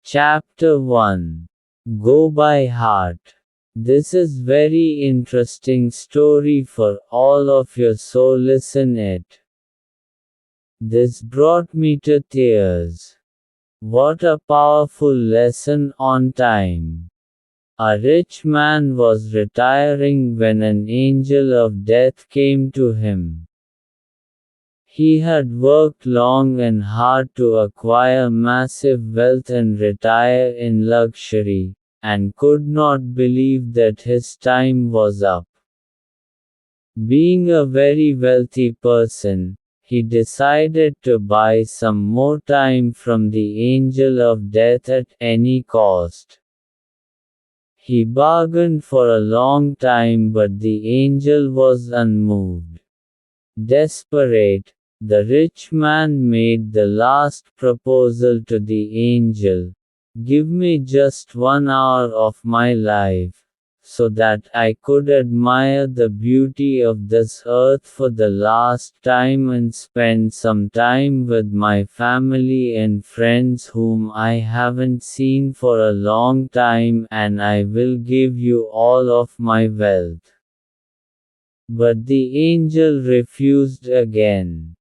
Chapter 1. Go by Heart. This is very interesting story for all of you, so listen it. This brought me to tears. What a powerful lesson on time. A rich man was retiring when an angel of death came to him. He had worked long and hard to acquire massive wealth and retire in luxury, and could not believe that his time was up. Being a very wealthy person, he decided to buy some more time from the angel of death at any cost. He bargained for a long time, but the angel was unmoved. Desperate, the rich man made the last proposal to the angel: "Give me just 1 hour of my life, so that I could admire the beauty of this earth for the last time and spend some time with my family and friends whom I haven't seen for a long time, and I will give you all of my wealth." But the angel refused again.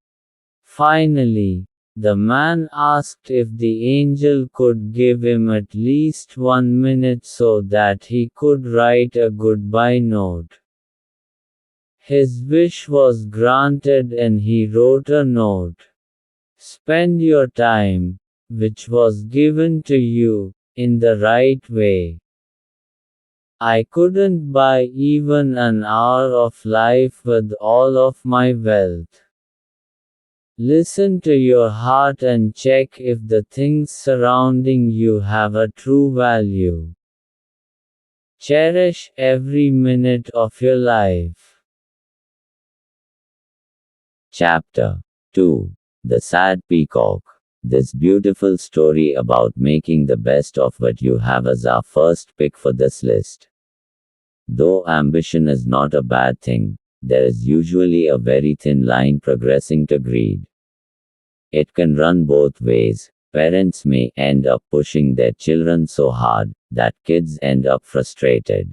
Finally, the man asked if the angel could give him at least 1 minute so that he could write a goodbye note. His wish was granted and he wrote a note. "Spend your time, which was given to you, in the right way. I couldn't buy even an hour of life with all of my wealth. Listen to your heart and check if the things surrounding you have a true value. Cherish every minute of your life." Chapter 2. The Sad Peacock. This beautiful story about making the best of what you have is our first pick for this list. Though ambition is not a bad thing, there is usually a very thin line progressing to greed. It can run both ways. Parents may end up pushing their children so hard that kids end up frustrated.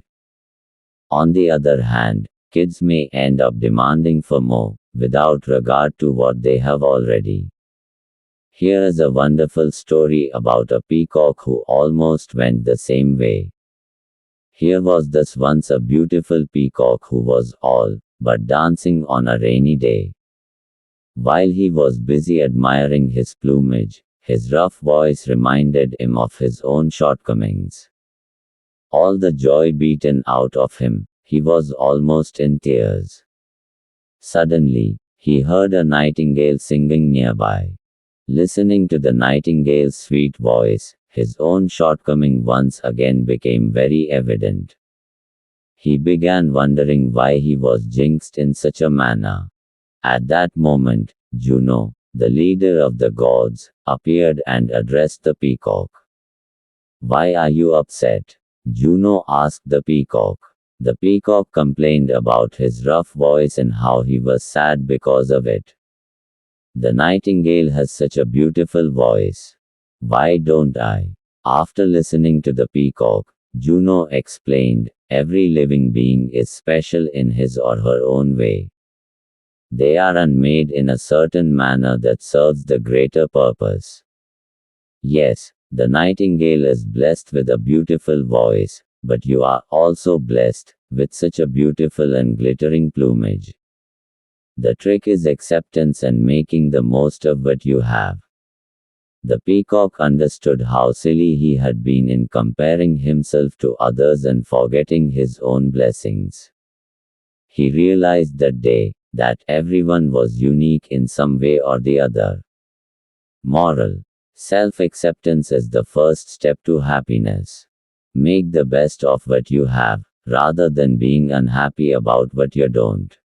On the other hand, kids may end up demanding for more, without regard to what they have already. Here is a wonderful story about a peacock who almost went the same way. Here was this once a beautiful peacock who was all but dancing on a rainy day. While he was busy admiring his plumage, his rough voice reminded him of his own shortcomings. All the joy beaten out of him, he was almost in tears. Suddenly, he heard a nightingale singing nearby. Listening to the nightingale's sweet voice, his own shortcoming once again became very evident. He began wondering why he was jinxed in such a manner. At that moment, Juno, the leader of the gods, appeared and addressed the peacock. "Why are you upset?" Juno asked the peacock. The peacock complained about his rough voice and how he was sad because of it. "The nightingale has such a beautiful voice. Why don't I?" After listening to the peacock, Juno explained, "Every living being is special in his or her own way. They are unmade in a certain manner that serves the greater purpose. Yes, the nightingale is blessed with a beautiful voice, but you are also blessed with such a beautiful and glittering plumage. The trick is acceptance and making the most of what you have." The peacock understood how silly he had been in comparing himself to others and forgetting his own blessings. He realized that day that everyone was unique in some way or the other. Moral: self-acceptance is the first step to happiness. Make the best of what you have, rather than being unhappy about what you don't.